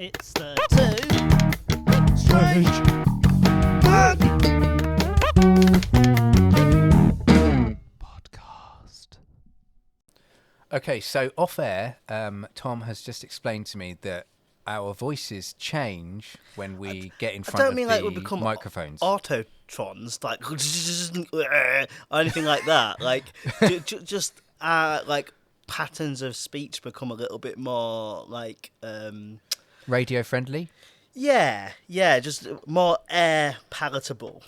It's the Two Strange Podcast. Okay, so off air, Tom has just explained to me that our voices change when we get in front of the we become microphones. Autotrons, like or anything like that. Like just like patterns of speech become a little bit more like Radio friendly? yeah, just more air palatable.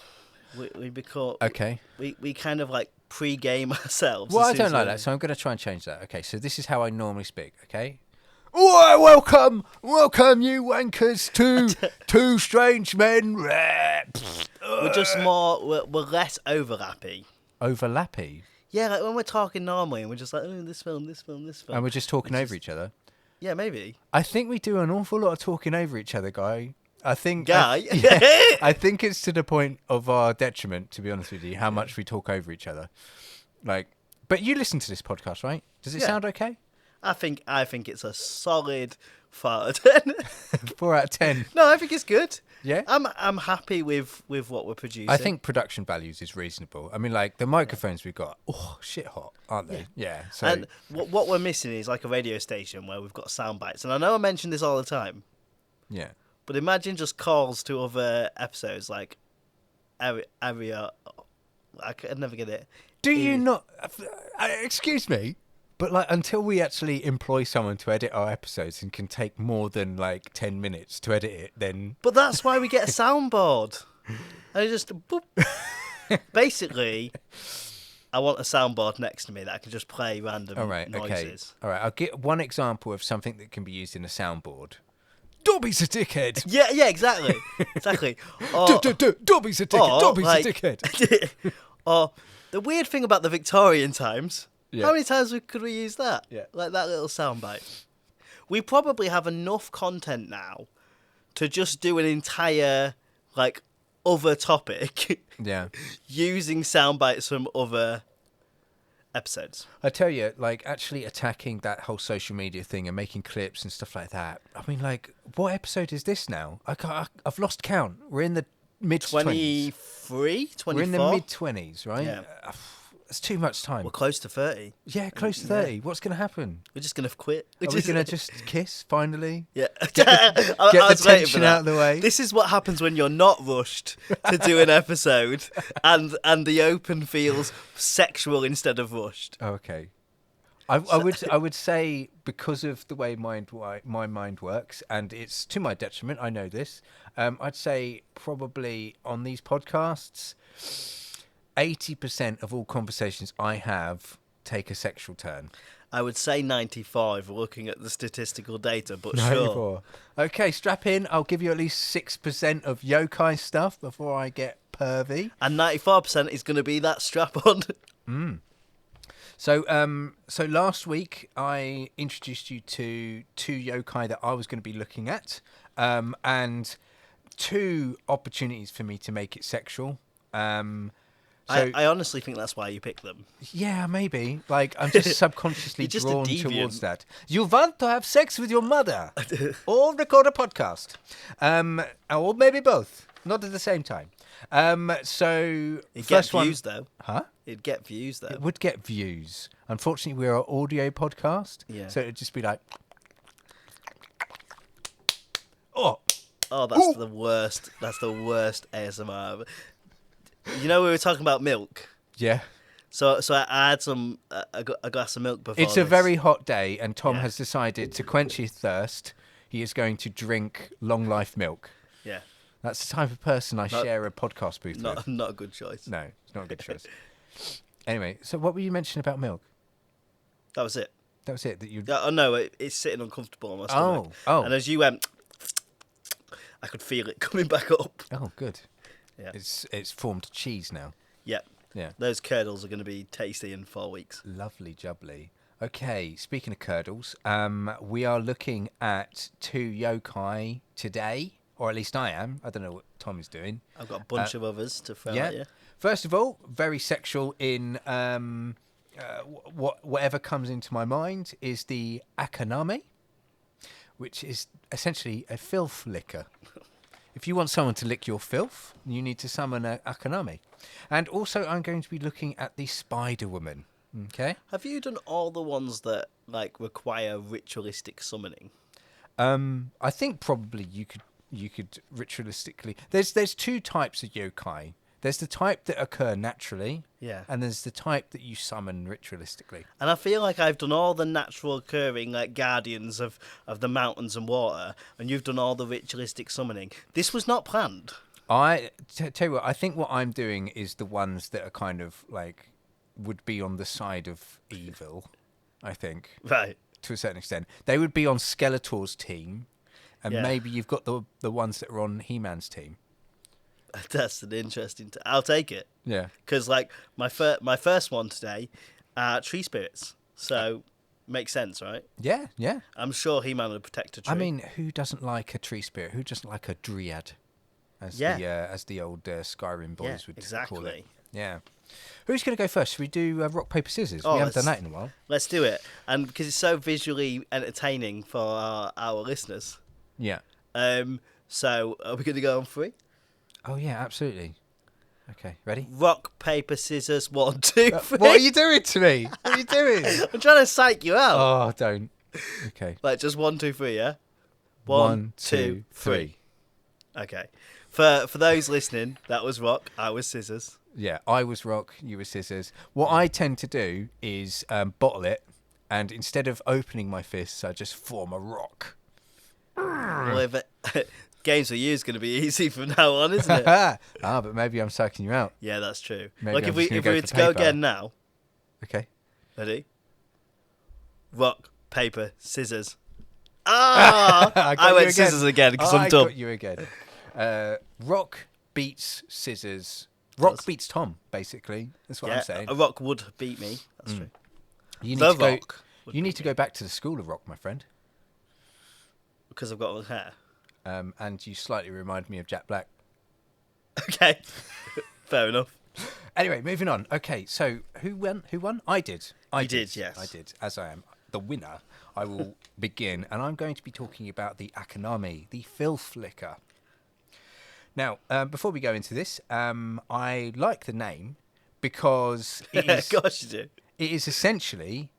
We become Okay. We kind of like pre-game ourselves. Well, I don't like that, so I'm going to try and change that. Okay, so this is how I normally speak, okay? Oh, welcome, you wankers, to Two Strange Men. We're just more, we're less overlappy. Overlappy? Yeah, like when we're talking normally and we're just like, oh, this film. And we're just talking over each other? Yeah, maybe. I think we do an awful lot of talking over each other, Guy. I think I think it's to the point of our detriment, to be honest with you, how much we talk over each other. Like, but you listen to this podcast, right? Does it sound okay? I think it's a solid 4 out of 10. 4 out of 10. No, I think it's good. Yeah, I'm happy with what we're producing. I think production values is reasonable. I mean, like the microphones we've got, shit hot, aren't they? Yeah. So and what we're missing is like a radio station where we've got sound bites. And I know I mention this all the time. Yeah. But imagine just calls to other episodes like area. I could never get it. Do you not? Excuse me, but like until we actually employ someone to edit our episodes and can take more than like 10 minutes to edit it, then. But that's why we get a soundboard. And it just boop. Basically, I want a soundboard next to me that I can just play random noises. Okay. All right. I'll get one example of something that can be used in a soundboard. Dobby's a dickhead. Yeah, exactly. Exactly. Dobby's a dickhead. Dobby's a dickhead. Or the weird thing about the Victorian times, Yeah. how many times could we use that? Yeah. Like that little soundbite. We probably have enough content now to just do an entire, like, other topic. Yeah. Using soundbites from other episodes. I tell you, like, actually attacking that whole social media thing and making clips and stuff like that. I mean, like, what episode is this now? I've lost count. We're in the mid-20s. 23? 24? We're in the mid-20s, right? Yeah. It's too much time. We're close to 30. Yeah, close to 30. What's going to happen? We're just going to quit. Are we going to just kiss, finally? Yeah. Get the tension out of the way. This is what happens when you're not rushed to do an episode and the open feels sexual instead of rushed. Okay. I would say, because of the way my mind works, and it's to my detriment, I know this, I'd say probably on these podcasts, 80% of all conversations I have take a sexual turn. I would say 95, looking at the statistical data, but 94. sure. Okay, strap in. I'll give you at least 6% of yokai stuff before I get pervy. And 94% is going to be that strap-on. So last week I introduced you to 2 yokai that I was going to be looking at, and 2 opportunities for me to make it sexual. I honestly think that's why you picked them. Yeah, maybe. Like, I'm just subconsciously just drawn a deviant. towards that. You want to have sex with your mother, or record a podcast, or maybe both, not at the same time. So It'd first get views, though. Huh? It'd get views, though. It would get views. Unfortunately, we're an audio podcast, Yeah. so it'd just be like, oh, that's the worst. That's the worst ASMR ever. You know, we were talking about milk. yeah. So I had a glass of milk before. It's a this. very hot day, and Tom Yeah. has decided to quench his thirst. He is going to drink long life milk. Yeah. That's the type of person I share a podcast booth with. Not a good choice. No, it's not a good choice. Anyway, so what were you mentioning about milk? That was it. That was it. That you. Oh no, it's sitting uncomfortable on my stomach. Oh. And as you went, I could feel it coming back up. Oh, good. Yeah. It's formed cheese now. Yeah. Yeah. Those curdles are going to be tasty in 4 weeks. Lovely jubbly. Okay, speaking of curdles, we are looking at 2 yokai today, or at least I am. I don't know what Tom is doing. I've got a bunch of others to throw at you. First of all, very sexual in whatever comes into my mind is the Akaname, which is essentially a filth licker. If you want someone to lick your filth, you need to summon a Akanami. And also, I'm going to be looking at the Spider Woman. Okay. Have you done all the ones that like require ritualistic summoning? I think probably you could ritualistically. There's two types of yokai. There's the type that occur naturally, and there's the type that you summon ritualistically. And I feel like I've done all the natural occurring, like guardians of the mountains and water, and you've done all the ritualistic summoning. This was not planned. Tell you what, I think what I'm doing is the ones that are kind of like would be on the side of evil. I think, Right. to a certain extent, they would be on Skeletor's team, and maybe you've got the ones that are on He-Man's team. That's an interesting. I'll take it. Yeah. Because like my first one today, tree spirits. So makes sense, right? Yeah, yeah. I'm sure He-Man would protect a tree. I mean, who doesn't like a tree spirit? Who doesn't like a dryad? As the old Skyrim boys would call it. Yeah. Who's going to go first? Should we do rock, paper, scissors? We haven't done that in a while. Let's do it. And because it's so visually entertaining for our listeners. Yeah. So are we going to go on 3? Oh, yeah, absolutely. Okay, ready? Rock, paper, scissors, 1, 2, 3. What are you doing to me? What are you doing? I'm trying to psych you out. Oh, don't. Okay. Like just 1, 2, 3, yeah? 1, 2, 3. Okay. For those listening, that was rock, I was scissors. Yeah, I was rock, you were scissors. What I tend to do is bottle it, and instead of opening my fists, I just form a rock. Well, games for you is going to be easy from now on, isn't it? But maybe I'm psyching you out. Yeah, that's true. Maybe like I'm if we just were gonna to for go paper. again now. Okay. Ready? Rock, paper, scissors. I you went again. scissors again because I'm I dumb. got you again. Rock beats scissors. Rock beats Tom, basically. That's what I'm saying. A rock would beat me. That's true. You The need to go. Rock would You need beat to me. go back to the school of rock, my friend. Because I've got long hair. And you slightly remind me of Jack Black. Okay. Fair enough. Anyway, moving on. Okay, so who won? Who won? I did. You did, yes. I did. As I am the winner, I will begin, and I'm going to be talking about the Akanami, the filth licker. Now, before we go into this, I like the name because it is, Gosh, you do. it is essentially,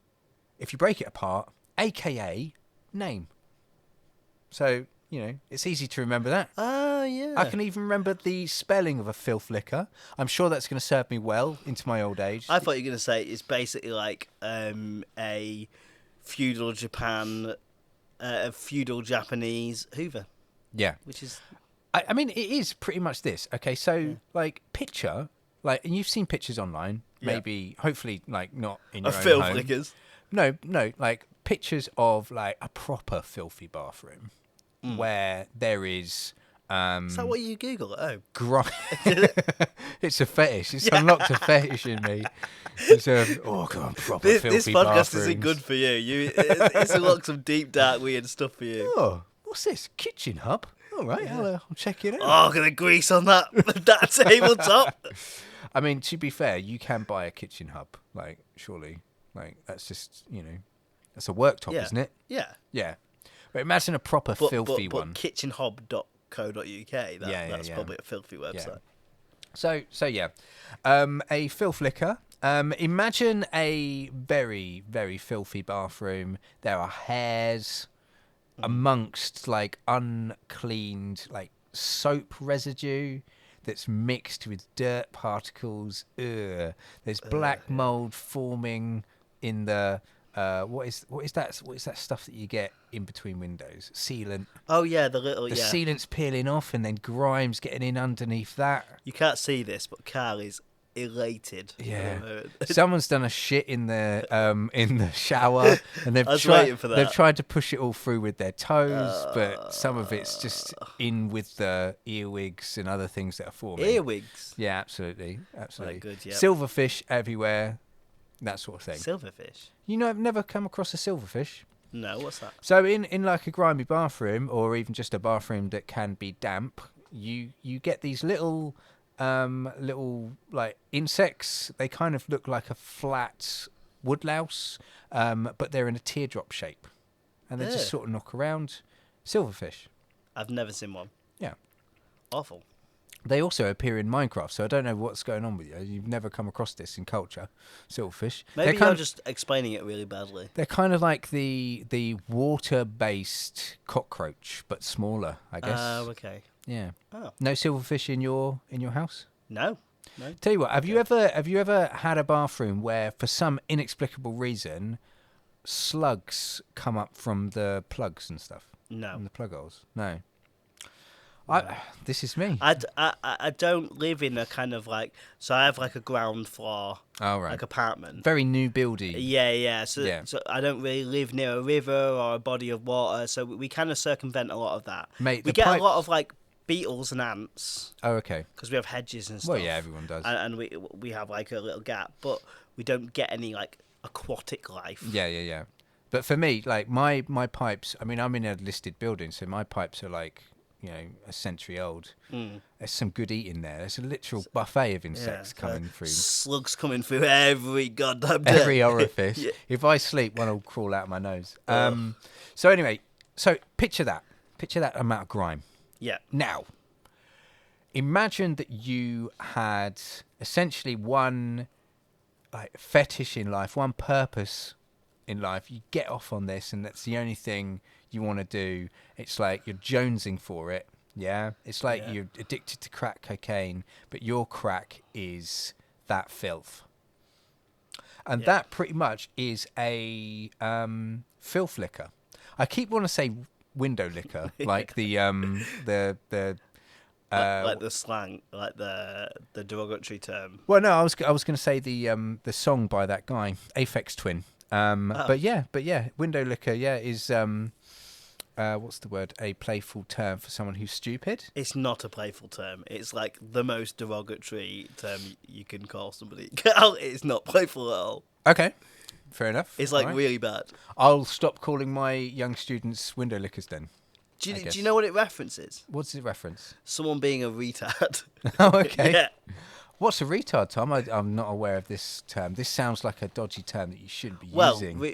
if you break it apart, AKA name. So, you know, it's easy to remember that. Oh, yeah. I can even remember the spelling of a filth licker. I'm sure that's going to serve me well into my old age. I thought you were going to say it's basically like a feudal Japan, a feudal Japanese Hoover, Yeah. which is... I mean, it is pretty much this. Okay, so, like, picture, like, and you've seen pictures online, maybe, hopefully, like, not in your Of own filth home. lickers. No, like, pictures of, like, a proper filthy bathroom where there is... Is that what you Google at home? It's a fetish. It's unlocked a fetish in me. It's come on, proper This filthy podcast bathrooms. isn't good for you. It's unlocked some deep, dark, weird stuff for you. Oh, what's this? Kitchen hub? All right, I'll check it out. Oh, gonna grease on that tabletop. I mean, to be fair, you can buy a kitchen hub, like, surely. Like, that's just, you know, that's a worktop, isn't it? Yeah. Yeah. But imagine a proper filthy one. But kitchenhob.co.uk, that's probably a filthy website. So yeah. A filth licker. Imagine a very, very filthy bathroom. There are hairs amongst, like, uncleaned, like, soap residue that's mixed with dirt particles. Ugh. There's black mold forming in the what is that stuff that you get in between windows? Sealant. Oh yeah, the sealant's peeling off, and then grime's getting in underneath that. You can't see this, but Carl is elated. Yeah, someone's done a shit in the shower, and they've waiting for that. They've tried to push it all through with their toes, but some of it's just in with the earwigs and other things that are forming. Earwigs. Yeah, absolutely. Very good, yeah. Silverfish everywhere, that sort of thing. Silverfish. You know, I've never come across a silverfish. No, what's that? So in like a grimy bathroom, or even just a bathroom that can be damp, you get these little like insects. They kind of look like a flat woodlouse, but they're in a teardrop shape, and they just sort of knock around. Silverfish. I've never seen one. Yeah. Awful. They also appear in Minecraft, so I don't know what's going on with you. You've never come across this in culture, silverfish. Maybe you're just explaining it really badly. They're kind of like the water-based cockroach, but smaller, I guess. Oh, okay. Yeah. Oh. No silverfish in your house? No. Tell you what, have you ever had a bathroom where, for some inexplicable reason, slugs come up from the plugs and stuff? No. From the plug holes? No. This is me. I don't live in a kind of like, so I have like a ground floor, like apartment. Very new buildy. Yeah. So I don't really live near a river or a body of water, so we kind of circumvent a lot of that. Mate, we get a lot of like beetles and ants. Oh, okay. Because we have hedges and stuff. Well, yeah, everyone does. And we have like a little gap, but we don't get any like aquatic life. Yeah. But for me, like my pipes, I mean, I'm in a listed building, so my pipes are like, a century old. There's some good eating there. There's a literal buffet of insects coming through. Slugs coming through every goddamn day. Every orifice. Yeah. If I sleep, one will crawl out of my nose. So anyway, picture that. Picture that amount of grime. Yeah. Now, imagine that you had essentially one like fetish in life, one purpose in life. You get off on this, and that's the only thing you want to do. It's like you're jonesing for it. Yeah, it's like you're addicted to crack cocaine, but your crack is that filth, and that pretty much is a filth liquor. I keep wanting to say window liquor, like the like the slang, like the derogatory term. Well, no, I was going to say the song by that guy, Aphex Twin. But yeah, window liquor, is what's the word? A playful term for someone who's stupid. It's not a playful term. It's like the most derogatory term you can call somebody. It's not playful at all. Okay, fair enough. It's like really bad. I'll stop calling my young students window lickers then. Do you know what it references? What's it reference? Someone being a retard. Oh, okay. Yeah. What's a retard, Tom? I'm not aware of this term. This sounds like a dodgy term that you shouldn't be using. Well,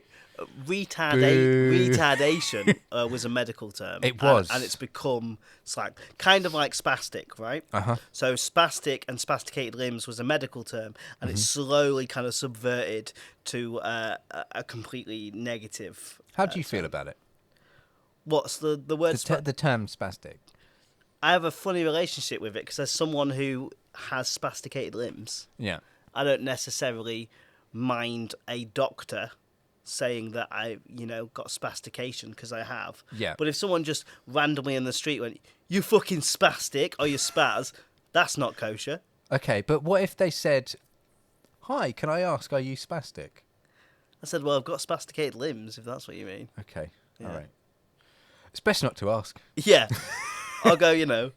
retardation was a medical term. It was. And it's become slang. Kind of like spastic, right? Uh-huh. So spastic and spasticated limbs was a medical term, and it's slowly kind of subverted to a completely negative How do you feel about it? What's the word? The term spastic. I have a funny relationship with it because as someone who has spasticated limbs, I don't necessarily mind a doctor saying that I, got spastication because I have. Yeah. But if someone just randomly in the street went, "You fucking spastic," or "You spaz," that's not kosher. Okay, but what if they said, "Hi, can I ask, are you spastic?" I said, "Well, I've got spasticated limbs, if that's what you mean." Okay, all right. It's best not to ask. Yeah. I'll go, I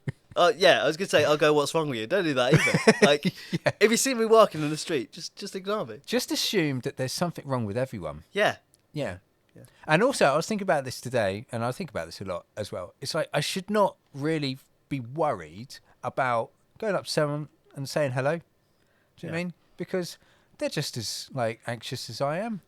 was going to say, I'll go, "What's wrong with you?" Don't do that either. Like, if you see me walking in the street, just ignore me. Just assume that there's something wrong with everyone. Yeah. And also, I was thinking about this today, and I think about this a lot as well. It's like, I should not really be worried about going up to someone and saying hello. Do you know what I mean? Because they're just as, anxious as I am.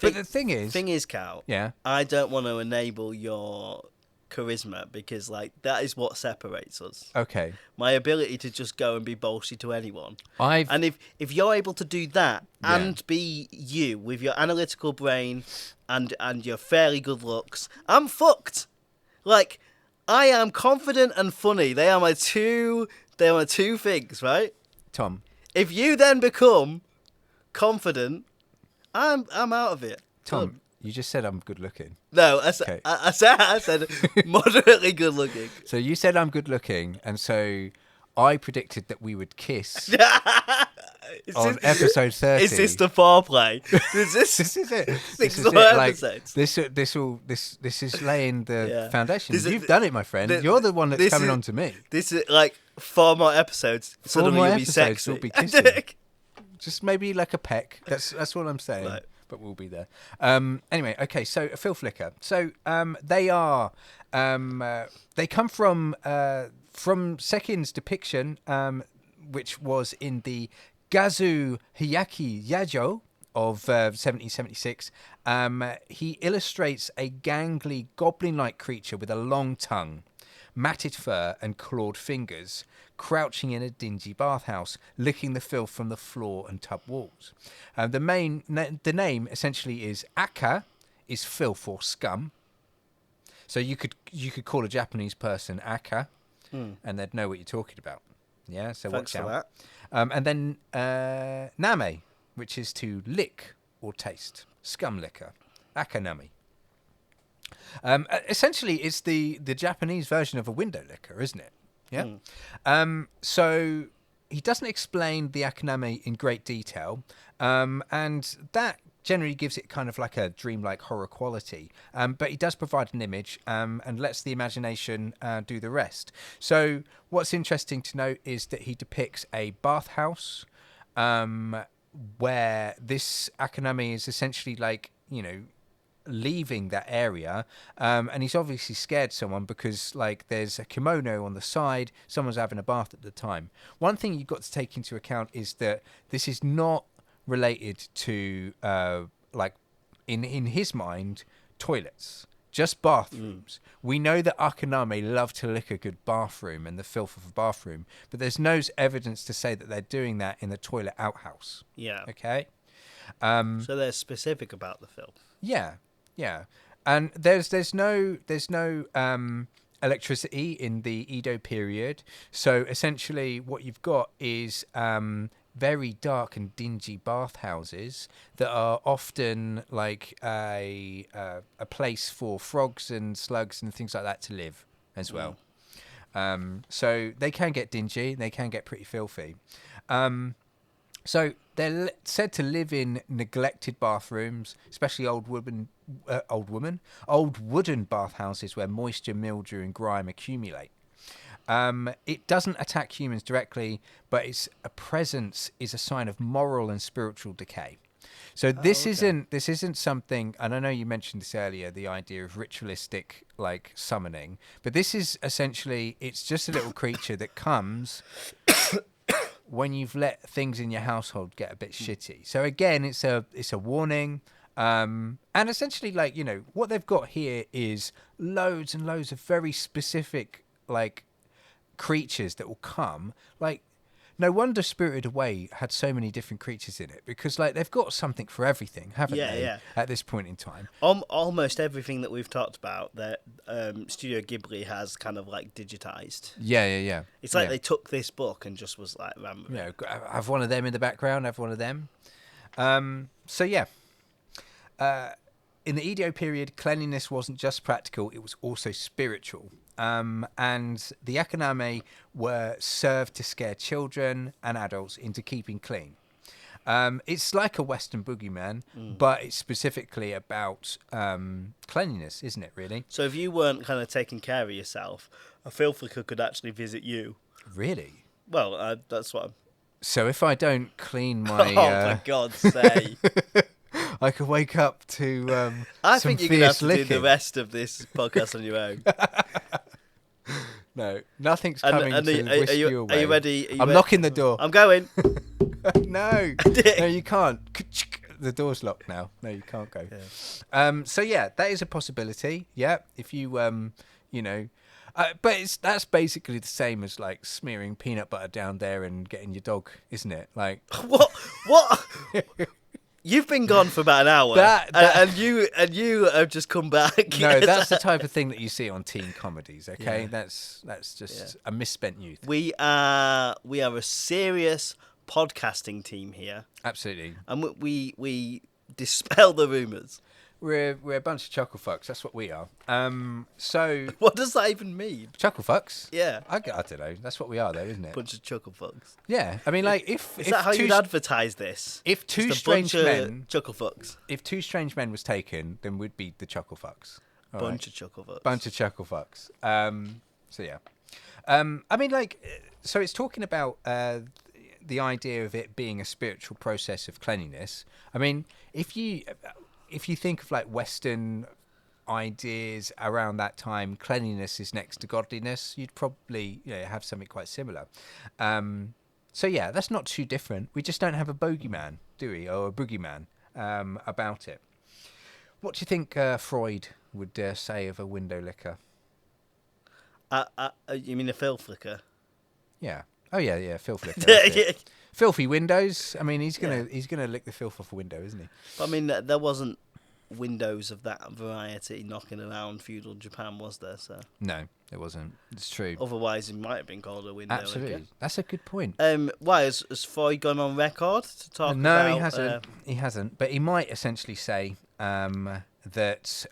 But the thing is, Cal, I don't want to enable your charisma because that is what separates us. Okay. My ability to just go and be bolshy to anyone. And if you're able to do that and be you with your analytical brain and your fairly good looks, I'm fucked. I am confident and funny. They are my two things, right? Tom. If you then become confident, I'm out of it. Tom, good. You just said I'm good looking. No, I said moderately good looking. So you said I'm good looking, and so I predicted that we would kiss on episode 30. Is this the foreplay? This is it. This is it. This is laying the foundation. You've done it, my friend. You're the one that's coming on to me. This is 4 more episodes. Suddenly you'll be sexy. We'll be kissing. Just maybe like a peck. That's what I'm saying. Right. But we'll be there. Anyway, okay, so a filth liquor. So they are, they come from Sekien's depiction, which was in the Gazu Hyaki Yajo of 1776, he illustrates a gangly, goblin-like creature with a long tongue, matted fur and clawed fingers, crouching in a dingy bathhouse, licking the filth from the floor and tub walls. The name essentially is Aka, is filth or scum. So you could call a Japanese person Aka, and they'd know what you're talking about. Yeah, so Thanks watch for out. that. And then Name, which is to lick or taste, scum liquor, Akanami. Essentially, it's the Japanese version of a window licker, isn't it? Yeah. So he doesn't explain the Akaname in great detail, and that generally gives it kind of like a dreamlike horror quality. But he does provide an image and lets the imagination do the rest. So what's interesting to note is that he depicts a bathhouse where this Akaname is essentially like, leaving that area, and he's obviously scared someone because like there's a kimono on the side, someone's having a bath at the time. One thing you've got to take into account is that this is not related to like in his mind toilets, just bathrooms. We know that Akaname love to lick a good bathroom and the filth of a bathroom, but there's no evidence to say that they're doing that in the toilet outhouse. Yeah. Okay. So they're specific about the filth. Yeah, and there's no electricity in the Edo period, so essentially what you've got is very dark and dingy bathhouses that are often like a place for frogs and slugs and things like that to live as well. So they can get dingy, they can get pretty filthy. So they're said to live in neglected bathrooms, especially old wooden bathhouses where moisture, mildew, and grime accumulate. It doesn't attack humans directly, but its presence is a sign of moral and spiritual decay. So this isn't something, and I know you mentioned this earlier, the idea of ritualistic like summoning, but this is essentially, it's just a little creature that comes when you've let things in your household get a bit shitty. So again, it's a warning. And essentially, like, what they've got here is loads and loads of very specific like creatures that will come. Like, no wonder Spirited Away had so many different creatures in it, because like they've got something for everything, haven't they? Yeah. At this point in time, Almost everything that we've talked about that Studio Ghibli has kind of like digitized. Yeah. It's like they took this book and just was like, have one of them in the background, have one of them. So yeah. In the Edo period, cleanliness wasn't just practical, it was also spiritual. And the Akaname were served to scare children and adults into keeping clean. It's like a Western boogeyman, but it's specifically about cleanliness, isn't it, really? So if you weren't kind of taking care of yourself, a filth licker could actually visit you. Really? Well, that's what So if I don't clean my... Oh, for God's sake. I could wake up to I some think you're going to have to licking. do the rest of this podcast on your own. No, nothing's coming to whisk you away. Are you ready? I'm locking the door. I'm going. No, you can't. The door's locked now. No, you can't go. Yeah. So yeah, that is a possibility. Yeah, if you but that's basically the same as like smearing peanut butter down there and getting your dog, isn't it? Like What? You've been gone for about an hour, and you have just come back. No, that's the type of thing that you see on teen comedies. Okay, that's just a misspent youth. We are a serious podcasting team here. Absolutely, and we dispel the rumours. We're a bunch of chuckle fucks. That's what we are. So what does that even mean? Chuckle fucks? Yeah, I don't know. That's what we are, though, isn't it? Bunch of chuckle fucks. Yeah, I mean, like is that how you'd advertise this? If two strange men, chuckle fucks. If two strange men was taken, then we'd be the chuckle fucks. Bunch of chuckle fucks. Bunch of chuckle fucks. So yeah. I mean, like, so it's talking about the idea of it being a spiritual process of cleanliness. I mean, if you think of like Western ideas around that time, cleanliness is next to godliness, you'd probably have something quite similar. So yeah, that's not too different. We just don't have a bogeyman, do we? Or a boogeyman. about it. What do you think Freud would say of a window licker? You mean a filth licker? Yeah. Oh yeah, filth licker. That's it. Filthy windows. I mean, he's gonna lick the filth off a window, isn't he? But, I mean, there wasn't windows of that variety knocking around feudal Japan, was there? So No, it wasn't. It's true. otherwise, it might have been called a window Absolutely, licker. that's a good point. Why has Freud gone on record to talk about? No, he hasn't. He hasn't. But he might essentially say that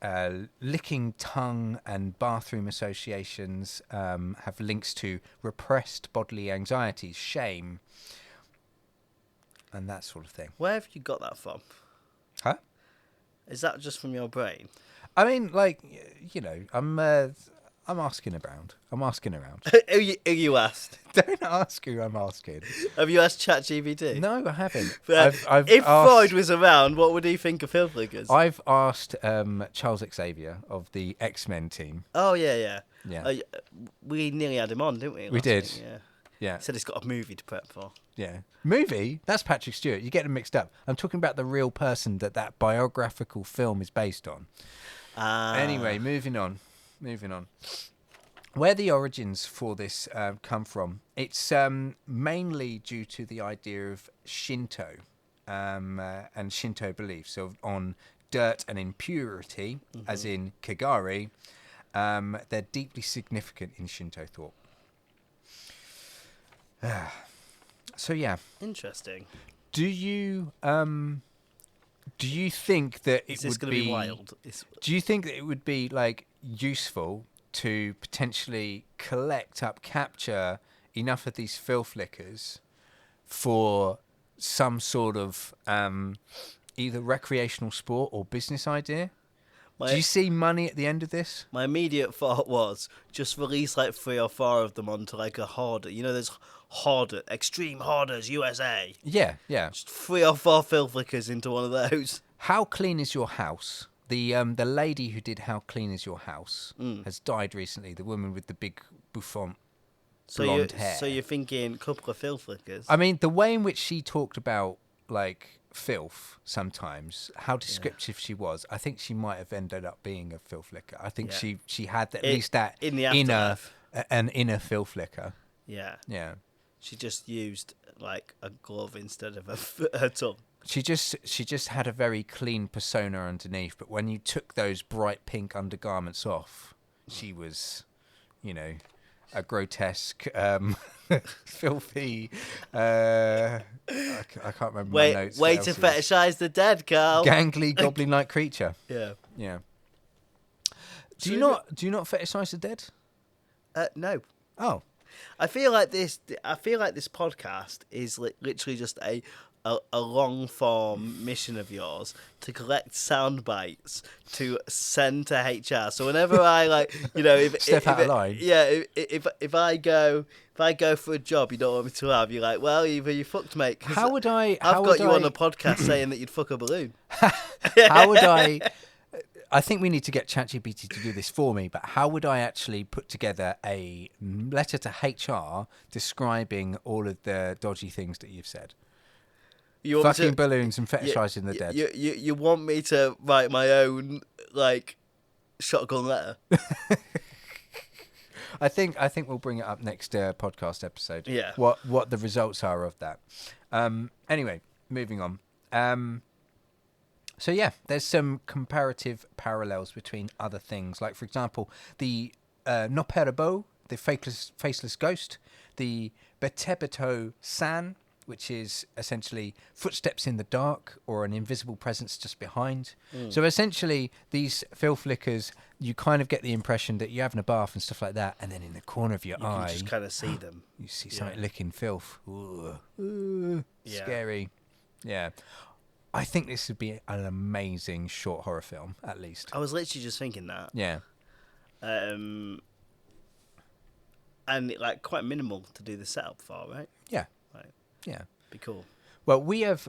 licking tongue and bathroom associations have links to repressed bodily anxieties, shame, and that sort of thing. Where have you got that from? Huh? Is that just from your brain? I mean, like, you know, I'm asking around. I'm asking around. Who you asked? Don't ask who I'm asking. Have you asked ChatGPT? No, I haven't. If asked, Freud was around, what would he think of filth lickers? I've asked Charles Xavier of the X-Men team. Oh, yeah. Yeah. We nearly had him on, didn't we? We did. Week? Yeah. Yeah. He said he's got a movie to prep for. Yeah. Movie? That's Patrick Stewart. You get them mixed up. I'm talking about the real person that biographical film is based on. Anyway, moving on. Where the origins for this come from, it's mainly due to the idea of Shinto and Shinto beliefs on dirt and impurity, as in Kagari. They're deeply significant in Shinto thought. So yeah. Interesting. Do you think that it would be wild? Do you think that it would be like useful to potentially capture enough of these filth lickers for some sort of either recreational sport or business idea? Do you see money at the end of this? My immediate thought was just release like 3 or 4 of them onto like a hoarder. You know, there's Extreme Hoarders USA. Yeah. Just 3 or 4 filth lickers into one of those. How Clean Is Your House? The lady who did How Clean Is Your House has died recently. The woman with the big bouffant blonde hair. So you're thinking a couple of filth lickers? I mean, the way in which she talked about like filth sometimes, how descriptive she was, I think she might have ended up being a filth licker. I think she had at least that in the afterlife. an inner filth licker. Yeah. She just used like a glove instead of her tongue. She just had a very clean persona underneath, but when you took those bright pink undergarments off, she was, you know, a grotesque, filthy. I can't remember my notes. Way to fetishize the dead, Carl. Gangly, goblin-like creature. Yeah. Do you not fetishize the dead? No. Oh. I feel like this podcast is literally just a long form mission of yours to collect sound bites to send to HR. So whenever I step out of line. Yeah, if I go for a job you don't want me to have, you're like, well, either you fucked, mate. How would I? I've got you on a podcast saying that you'd fuck a balloon. How would I? I think we need to get ChatGPT to do this for me, but how would I actually put together a letter to HR describing all of the dodgy things that you've said? Fucking balloons and fetishizing the dead. You want me to write my own like shotgun letter? I think we'll bring it up next podcast episode. Yeah. What the results are of that. Anyway, moving on. So yeah, there's some comparative parallels between other things, like for example, the Noperabo, the faceless ghost, the Betebeto San, which is essentially footsteps in the dark or an invisible presence just behind. So essentially, these filth lickers, you kind of get the impression that you're having a bath and stuff like that, and then in the corner of your eye, you just kind of see them. You see something licking filth. Ooh, scary. Yeah. I think this would be an amazing short horror film, at least. I was literally just thinking that. Yeah. And like quite minimal to do the setup for, right? Yeah. Right. Yeah. Be cool. Well,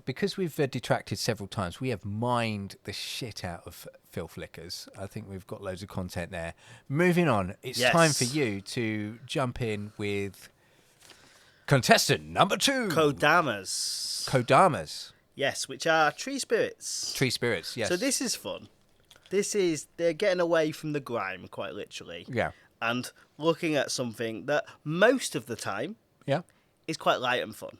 because we've detracted several times, we have mined the shit out of filth lickers. I think we've got loads of content there. Moving on, it's time for you to jump in with contestant number 2. Kodamas. Yes, which are tree spirits. Tree spirits, yes. So this is fun. They're getting away from the grime, quite literally. Yeah. And looking at something that most of the time Yeah. is quite light and fun.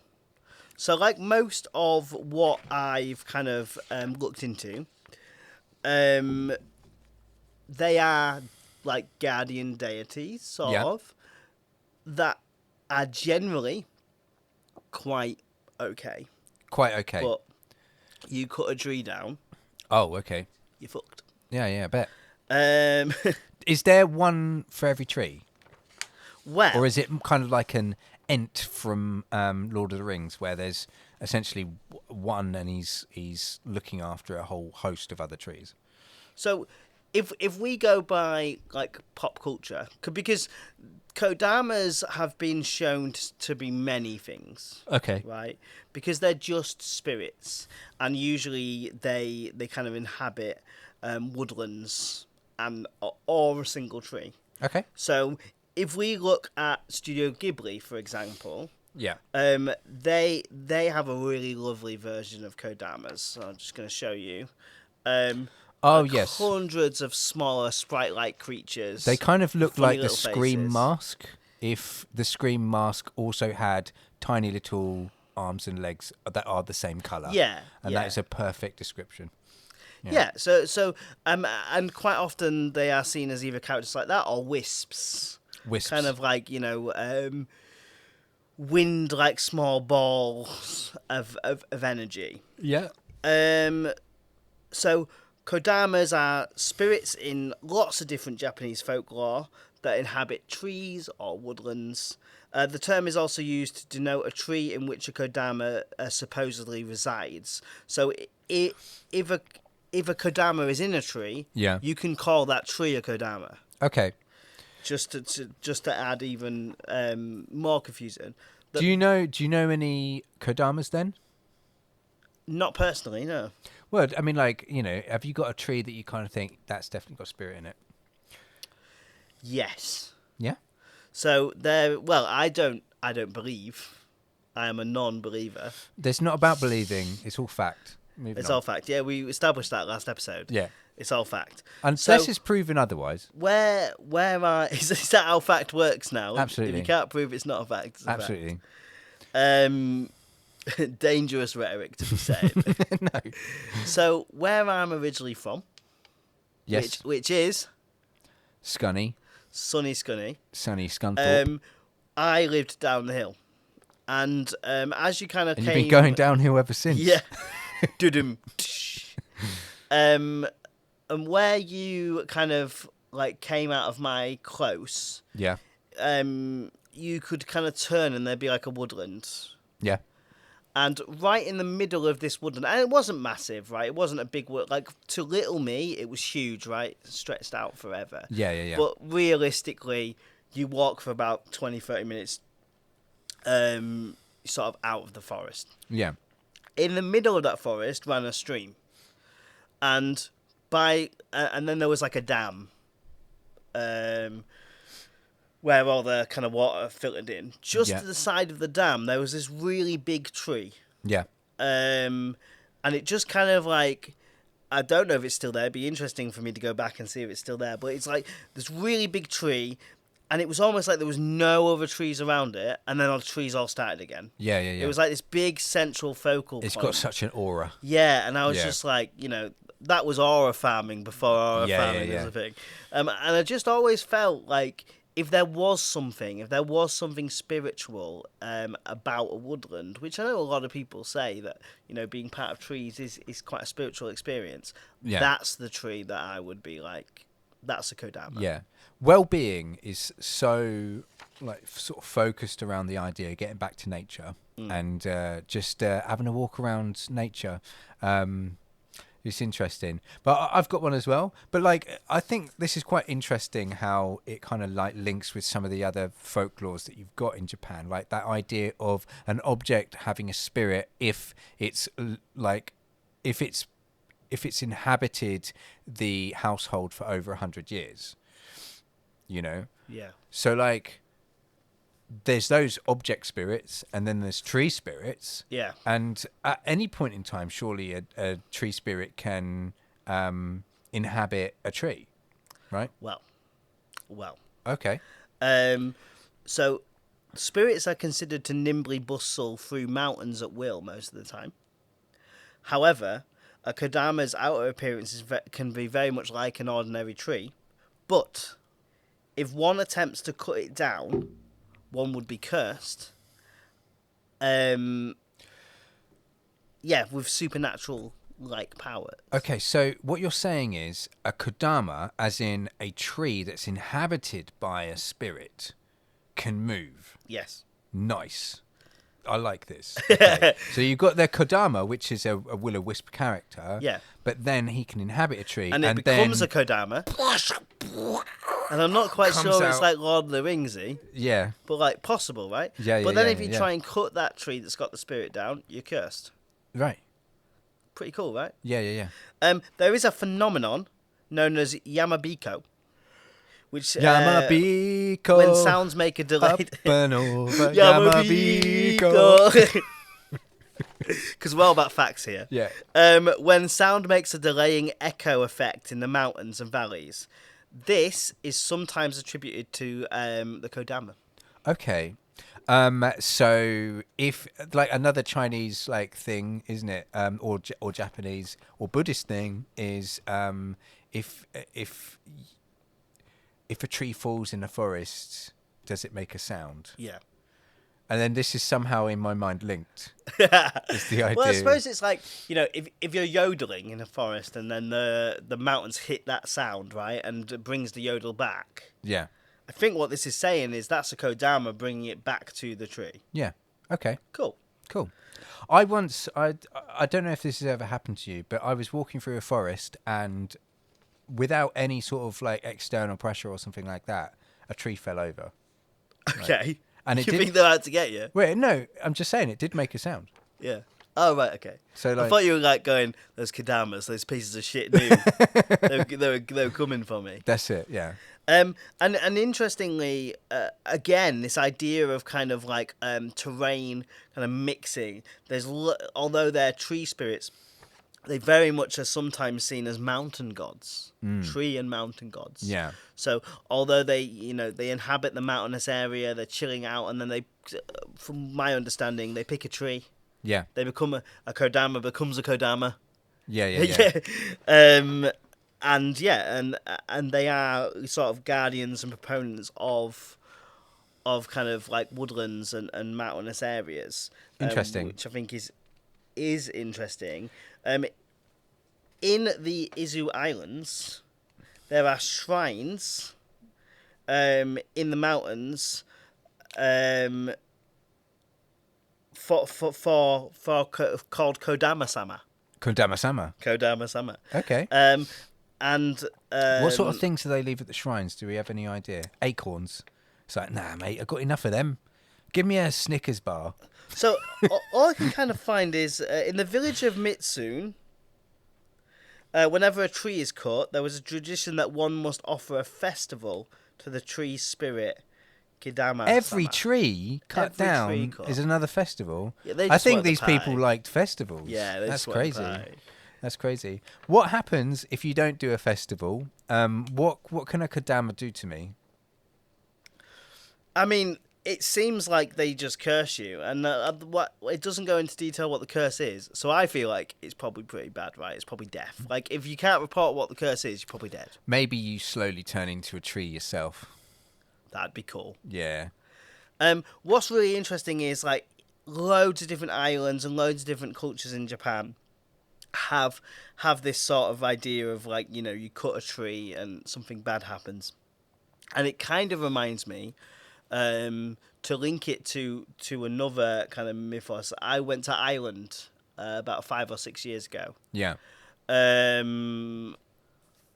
So like most of what I've kind of looked into, they are like guardian deities, sort of, that are generally quite okay. Quite okay. But you cut a tree down, Oh, okay. you're fucked. Yeah, I bet. Um, Is there one for every tree? well, Or is it kind of like an Ent from Lord of the Rings, where there's essentially one and he's looking after a whole host of other trees? so if we go by like pop culture, because kodamas have been shown to be many things, Okay. right? Because they're just spirits, and usually they kind of inhabit woodlands and or a single tree. Okay. So if we look at Studio Ghibli, for example, Yeah. they have a really lovely version of kodamas. So I'm just going to show you. Oh, Like yes. hundreds of smaller sprite-like creatures. They kind of look with funny like the little Scream faces. mask, if the Scream mask also had tiny little arms and legs that are the same colour. Yeah, And yeah. that is a perfect description. Yeah. So and quite often they are seen as either characters like that or wisps. Wisps. Kind of like, wind like small balls of energy. Yeah. So kodamas are spirits in lots of different Japanese folklore that inhabit trees or woodlands. The term is also used to denote a tree in which a kodama supposedly resides. So if a kodama is in a tree, Yeah. you can call that tree a kodama. Okay. Just to add even more confusing. Do you know any kodamas then? Not personally, no. Well, I mean, like, have you got a tree that you kind of think that's definitely got spirit in it? Yes. Yeah. So I don't believe. I am a non-believer. It's not about believing. It's all fact. It's all fact. Yeah, we established that last episode. Yeah. It's all fact. Unless it's proven otherwise. Where is that how fact works now? Absolutely. If you can't prove it's not a fact, it's a Absolutely. fact. Dangerous rhetoric to be saying. No. So where I'm originally from, Yes. which is Scunny. sunny Scunny. Sunny Scunthorpe. I lived down the hill, and as you kind of And came, you've been going downhill ever since. yeah, dudum. And where you kind of like came out of my close, Yeah. you could kind of turn and there'd be like a woodland. Yeah. And right in the middle of this woodland, and it wasn't massive, right? It wasn't a big wood. Like, to little me, it was huge, right? Stretched out forever. Yeah. But realistically, you walk for about 20, 30 minutes sort of out of the forest. Yeah. In the middle of that forest ran a stream. And then there was like a dam where all the kind of water filtered in. Just Yeah. to the side of the dam, there was this really big tree. Yeah. And it just kind of like, I don't know if it's still there. It'd be interesting for me to go back and see if it's still there. But it's like this really big tree, and it was almost like there was no other trees around it, and then all the trees all started again. Yeah. It was like this big central focal It's point. got such an aura. Yeah, and I was Yeah. just like, that was aura farming before aura Yeah, farming yeah. was a thing. And I just always felt like if there was something spiritual about a woodland, which I know a lot of people say that, being part of trees is quite a spiritual experience. Yeah. That's the tree that I would be like, that's a kodama. Yeah. Well-being is so like sort of focused around the idea of getting back to nature and just having a walk around nature. It's interesting, but I've got one as well. But like, I think this is quite interesting how it kind of like links with some of the other folklores that you've got in Japan, like that idea of an object having a spirit if it's inhabited the household for over 100 years. Yeah. So like, there's those object spirits, and then there's tree spirits. Yeah. And at any point in time, surely a tree spirit can inhabit a tree, right? Well. Okay. So spirits are considered to nimbly bustle through mountains at will most of the time. However, a Kodama's outer appearance can be very much like an ordinary tree, but if one attempts to cut it down, one would be cursed. With supernatural like power. Okay, so what you're saying is a Kodama, as in a tree that's inhabited by a spirit, can move. Yes. Nice. I like this. Okay. So you've got the Kodama, which is a will-o-wisp character. Yeah. But then he can inhabit a tree. And it becomes a Kodama. And I'm not quite sure it's like Lord of the Ringsy. Yeah. But like possible, right? Yeah, But then if you try and cut that tree that's got the spirit down, you're cursed. Right. Pretty cool, right? Yeah. There is a phenomenon known as Yamabiko, which Yamabiko. when sounds make a delayed Up and over. Yamabiko. Because we're all about facts here. Yeah. When sound makes a delaying echo effect in the mountains and valleys, this is sometimes attributed to the Kodama. Okay. So if like another Chinese like thing, isn't it? Or Japanese or Buddhist thing is if a tree falls in a forest, does it make a sound? Yeah. And then this is somehow in my mind linked. Is the idea? Well, I suppose it's like, if you're yodeling in a forest and then the mountains hit that sound, right, and it brings the yodel back. Yeah. I think what this is saying is that's a Kodama bringing it back to the tree. Yeah. Okay. Cool. I don't know if this has ever happened to you, but I was walking through a forest and without any sort of like external pressure or something like that, a tree fell over. Okay. Right? And you think they're out to get you? Wait, no, I'm just saying it did make a sound. Yeah. Oh, right, okay. So I thought you were like going, those Kodamas, those pieces of shit knew. they were coming for me. That's it, yeah. And interestingly, again, this idea of kind of like terrain kind of mixing. Although they're tree spirits, they very much are sometimes seen as mountain gods, tree and mountain gods. Yeah. So although they inhabit the mountainous area, they're chilling out, and then from my understanding, they pick a tree. Yeah. They become a Kodama becomes a Kodama. Yeah. And they are sort of guardians and proponents of kind of like woodlands and mountainous areas. Interesting. Which I think is interesting. In the Izu Islands, there are shrines in the mountains called Kodama-sama. Kodama-sama. Okay. And what sort of things do they leave at the shrines? Do we have any idea? Acorns. It's like, nah, mate, I've got enough of them. Give me a Snickers bar. So all I can kind of find is in the village of Mitsune, whenever a tree is cut, there was a tradition that one must offer a festival to the tree spirit, Kodama. Every tree cut down is another festival. Yeah, I think these people liked festivals. Yeah, that's crazy. That's crazy. What happens if you don't do a festival? What can a Kodama do to me? I mean, it seems like they just curse you, and it doesn't go into detail what the curse is. So I feel like it's probably pretty bad, right? It's probably death. Like if you can't report what the curse is, you're probably dead. Maybe you slowly turn into a tree yourself. That'd be cool. Yeah. What's really interesting is like loads of different islands and loads of different cultures in Japan have this sort of idea of like, you cut a tree and something bad happens. And it kind of reminds me, to link it to another kind of mythos. I went to Ireland about 5 or 6 years ago. Yeah.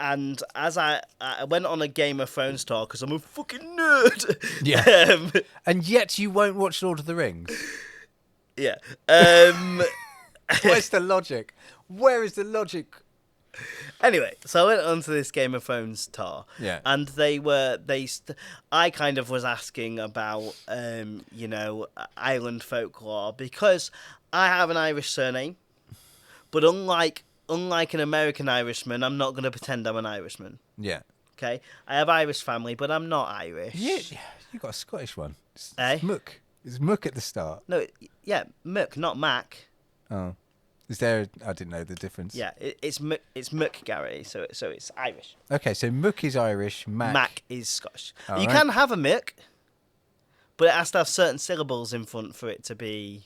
And as I went on a Game of Thrones tour because I'm a fucking nerd. Yeah. And yet you won't watch Lord of the Rings. Yeah. Where's the logic? Where is the logic? Anyway, so I went on to this Game of Thrones tour. Yeah. And I kind of was asking about, island folklore because I have an Irish surname, but unlike an American Irishman, I'm not going to pretend I'm an Irishman. Yeah. Okay? I have Irish family, but I'm not Irish. Yeah, you got a Scottish one. It's Muck. It's Muck at the start. No, yeah, Muck, not Mac. Oh. Is there? I didn't know the difference. Yeah, it's McGarity, so it's Irish. Okay, so Muck is Irish, Mac is Scottish. All you right. can have a Mick, but it has to have certain syllables in front for it to be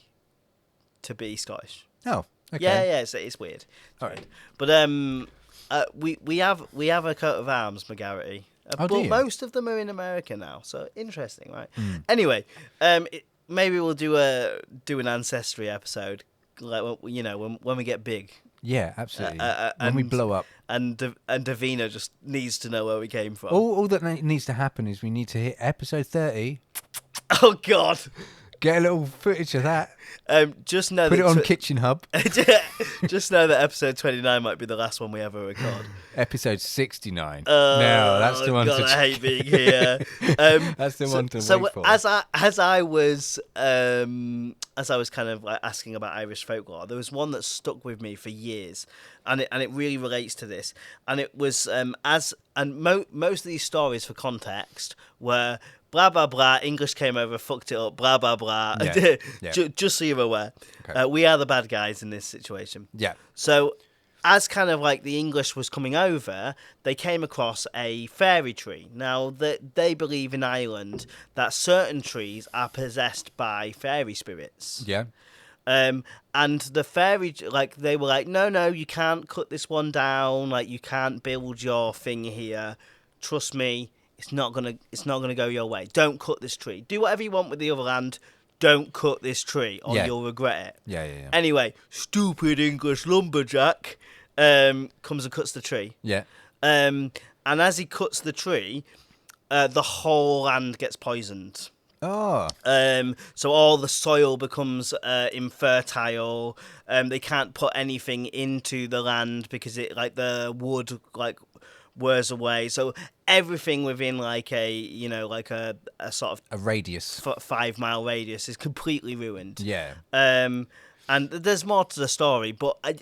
Scottish. Oh, okay. Yeah, it's weird. All right. But we have a coat of arms, McGarity. Oh, but do you? most of them are in America now, so interesting, right? Mm. Anyway, maybe we'll do an ancestry episode, like when we get big. Yeah, absolutely. When we blow up. And Davina just needs to know where we came from. All that needs to happen is we need to hit episode 30. Oh God! Get a little footage of that. Just know Put that it on Kitchen Hub. Just know that episode 29 might be the last one we ever record. Episd 69. No, that's the one God, to. I hate being here. That's the one to so wait for. as I was kind of like asking about Irish folklore, there was one that stuck with me for years, and it really relates to this. And it was most of these stories, for context, were blah blah blah. English came over, fucked it up. Blah blah blah. Yeah. Yeah. Just so you're aware, Okay. we are the bad guys in this situation. Yeah. So, as kind of like the English was coming over, they came across a fairy tree. Now, they believe in Ireland that certain trees are possessed by fairy spirits. Yeah. And the fairy, like, they were like, no, you can't cut this one down. Like, you can't build your thing here. Trust me, it's not gonna go your way. Don't cut this tree. Do whatever you want with the other land. Don't cut this tree, or you'll regret it. Yeah. Anyway, stupid English lumberjack comes and cuts the tree. Yeah. And as he cuts the tree, the whole land gets poisoned. Oh. So all the soil becomes infertile. They can't put anything into the land because the wood wears away. So everything within a sort of A radius. 5 mile radius is completely ruined. Yeah. And there's more to the story, but I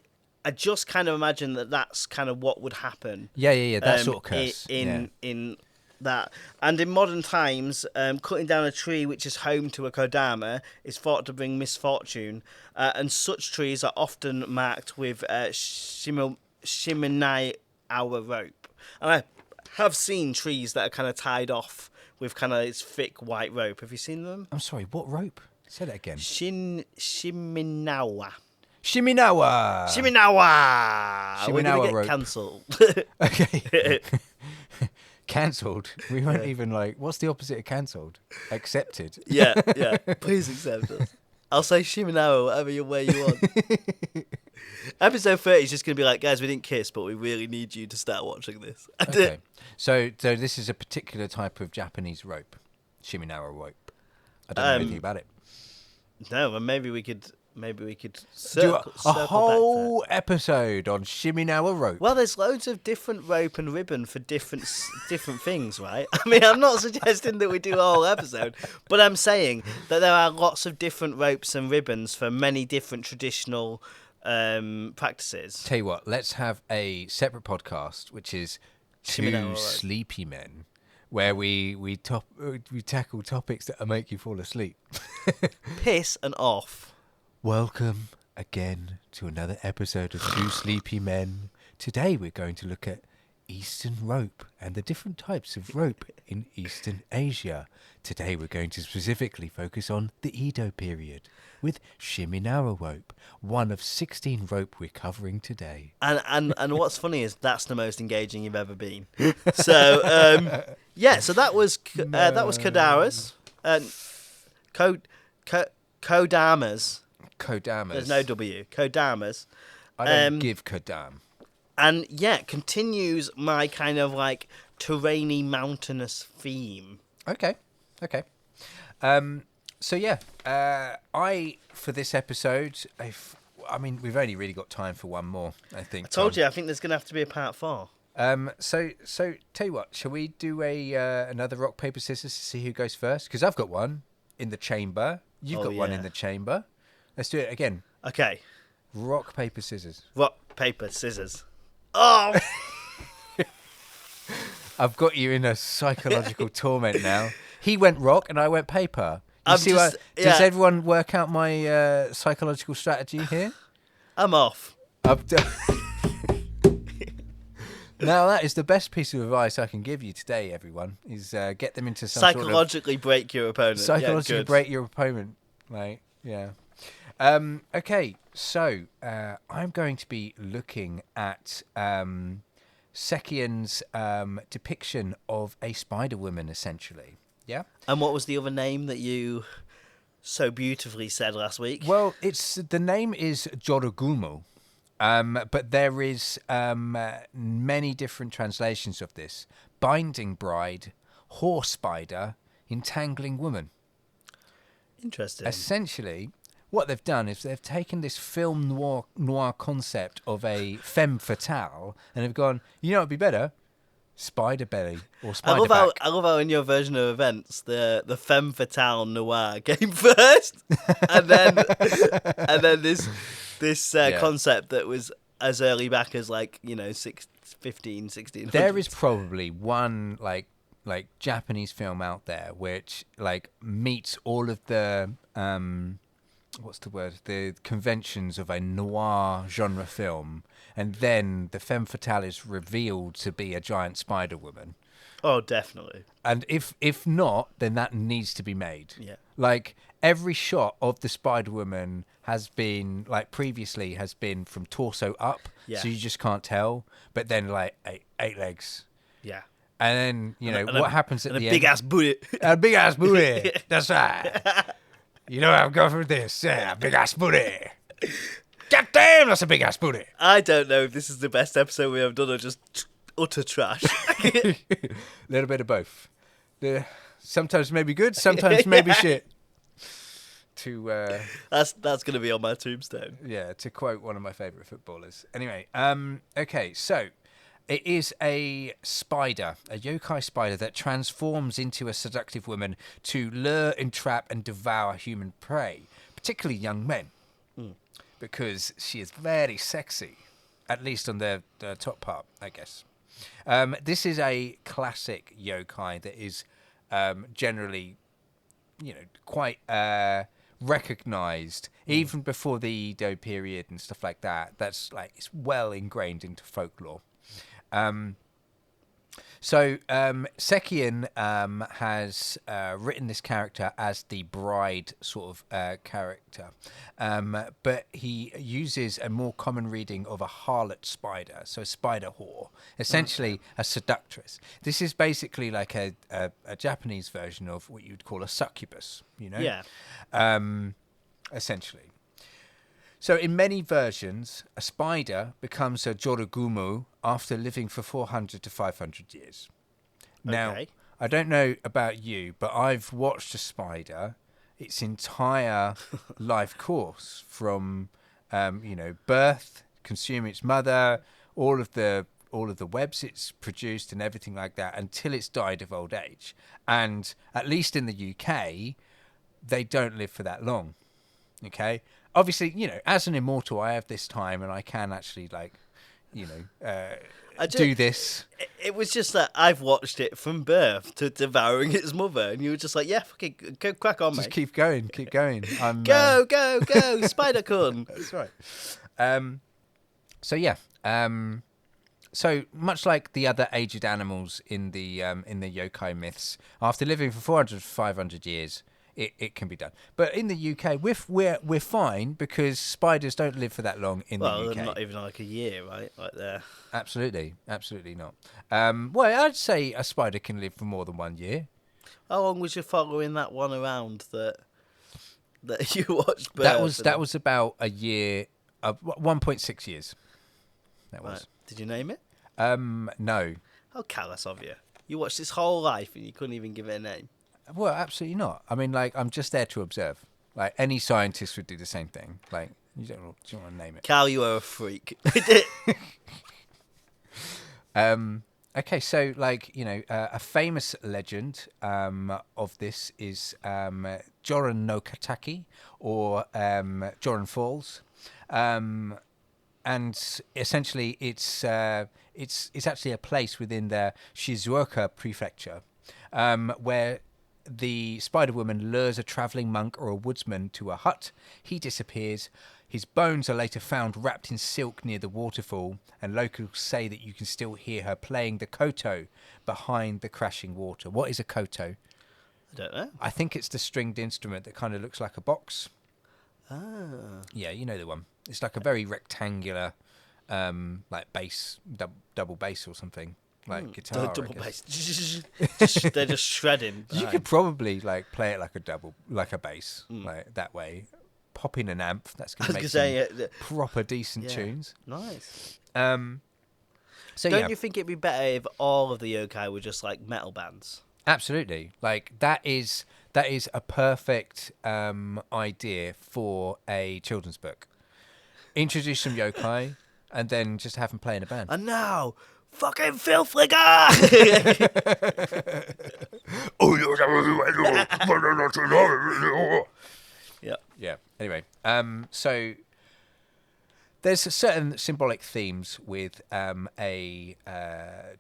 just kind of imagine that's kind of what would happen. Yeah. That sort of curse. In that. And in modern times, cutting down a tree which is home to a kodama is thought to bring misfortune, and such trees are often marked with shiminai rope. And I have seen trees that are kind of tied off with kind of this thick white rope. Have you seen them? I'm sorry, what rope? Say that again. Shiminawa. Shiminawa. We're going to get rope. cancelled. Okay. Cancelled? We weren't even like, what's the opposite of cancelled? Accepted. Yeah. Please accept us. I'll say Shiminawa whatever way you want. Episode 30 is just going to be like, guys, we didn't kiss, but we really need you to start watching this. Okay. So this is a particular type of Japanese rope. Shiminawa rope. I don't know anything about it. No, but maybe we could Do a circle whole episode on Shiminawa rope. Well, there's loads of different rope and ribbon for different things, right? I mean, I'm not suggesting that we do a whole episode, but I'm saying that there are lots of different ropes and ribbons for many different traditional practices. Tell you what, let's have a separate podcast, which is Two Sleepy Men, where we tackle topics that make you fall asleep. Piss and off. Welcome again to another episode of Two Sleepy Men. Today we're going to look at Eastern rope and the different types of rope in Eastern Asia. Today we're going to specifically focus on the Edo period with Shiminawa rope, one of 16 rope we're covering today. And what's funny is that's the most engaging you've ever been. So so that was Kodara's Kodamas. Kodamas. There's no W. Kodamas. I don't give Kodam. And continues my kind of like terrainy mountainous theme. Okay. For this episode, I mean, we've only really got time for one more, I think. I told you, I think there's going to have to be a part 4. So tell you what, shall we do another rock paper scissors to see who goes first? Because I've got one in the chamber. You've got one in the chamber. Let's do it again. Okay. Rock paper scissors. Rock paper scissors. Oh. I've got you in a psychological torment now. He went rock and I went paper. Does everyone work out my psychological strategy here? I'm off. Now that is the best piece of advice I can give you today, everyone, is get them into some psychologically break your opponent. Psychologically break your opponent. Okay, so I'm going to be looking at Sekien's depiction of a Spider Woman, essentially. Yeah. And what was the other name that you so beautifully said last week? Well, the name is Jorogumo. But there is many different translations of this. Binding bride, horse spider, entangling woman. Interesting. Essentially, what they've done is they've taken this film noir concept of a femme fatale and have gone, you know what would be better? Spider belly or spider back. I love how in your version of events the femme fatale noir came first, and then this concept that was as early back as 15, 16. There is probably one like Japanese film out there which meets all of the the conventions of a noir genre film, and then the femme fatale is revealed to be a giant Spider Woman. Oh, definitely. And if not, then that needs to be made. Yeah. Every shot of the Spider Woman has been previously has been from torso up, so you just can't tell. But then eight legs. Yeah. And then what happens at the end? A big ass booty. A big ass booty. That's right. You know how I'm going for this. Yeah, big ass booty. God damn, that's a big ass booty. I don't know if this is the best episode we have done or just utter trash. A little bit of both. Sometimes maybe good, sometimes maybe shit. That's going to be on my tombstone. Yeah, to quote one of my favourite footballers. Anyway, okay, so it is a spider, a yokai spider that transforms into a seductive woman to lure, entrap, and devour human prey, particularly young men, because she is very sexy, at least on the top part, I guess. This is a classic yokai that is generally, quite recognised even before the Edo period and stuff like that. That's it's well ingrained into folklore. So Sekien has written this character as the bride sort of character, but he uses a more common reading of a harlot spider, so a spider whore, essentially a seductress. This is basically like a Japanese version of what you'd call a succubus, Yeah. Essentially. So in many versions, a spider becomes a jorogumo after living for 400 to 500 years. Now, Okay. I don't know about you, but I've watched a spider its entire life course from, birth, consuming its mother, all of the webs it's produced and everything like that until it's died of old age. And at least in the UK, they don't live for that long. Okay? Obviously, as an immortal, I have this time and I can actually, do this. It was just that I've watched it from birth to devouring its mother, and you were just like, yeah, fucking go crack on, Just mate. keep going. Go, spider con. That's right. So much like the other aged animals in the yokai myths, after living for 400 to 500 years, it can be done. But in the UK, we're fine because spiders don't live for that long in the UK. Well, not even like a year, right? Like there. Absolutely not. Well, I'd say a spider can live for more than 1 year. How long was you following that one around that you watched? Birth That was about a year, 1.6 years. That was. Right. Did you name it? No. How callous of you! You watched this whole life and you couldn't even give it a name. Well, absolutely not. I mean, I'm just there to observe. Any scientist would do the same thing. You don't want to name it. Cal, you are a freak. Okay, so a famous legend of this is Joran no Kataki, or Joran Falls, and essentially it's actually a place within the Shizuoka prefecture where the Spider Woman lures a travelling monk or a woodsman to a hut. He disappears. His bones are later found wrapped in silk near the waterfall, and locals say that you can still hear her playing the koto behind the crashing water. What is a koto? I don't know. I think it's the stringed instrument that kind of looks like a box. Ah. Yeah, you know the one. It's like a very rectangular, like bass, double bass or something, like guitar. Double bass. They're just shredding. You could probably play it like a bass, like that way. Pop in an amp. That's going to make some proper decent tunes. Nice. So don't you think it'd be better if all of the yokai were just like metal bands? Absolutely. Like that is a perfect idea for a children's book. Introduce some yokai and then just have them play in a band. And now, fucking filth liquor! Yeah. Anyway, so there's certain symbolic themes with a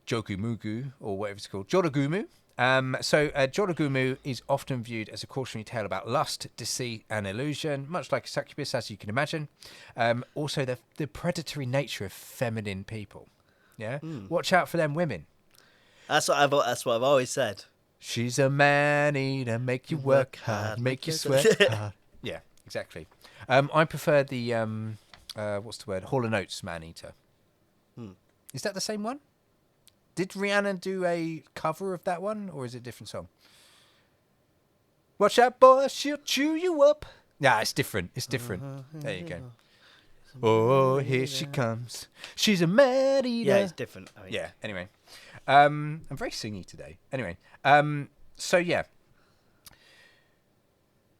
jokumugu, or whatever it's called, joragumu. So joragumu is often viewed as a cautionary tale about lust, deceit, and illusion, much like a succubus, as you can imagine. Also, the predatory nature of feminine people. Yeah, watch out for them women. That's what I've always said. She's a man-eater, make you work hard, make you sweat hard. Yeah, exactly. I prefer the what's the word? Hall & Oates Man-Eater. Is that the same one? Did Rihanna do a cover of that one, or is it a different song? Watch out, boy, she'll chew you up. Yeah, it's different. It's different. There you go. Oh, here she comes. She's a man-eater. Yeah, it's different. Yeah, anyway. I'm very singy today. Anyway, so yeah.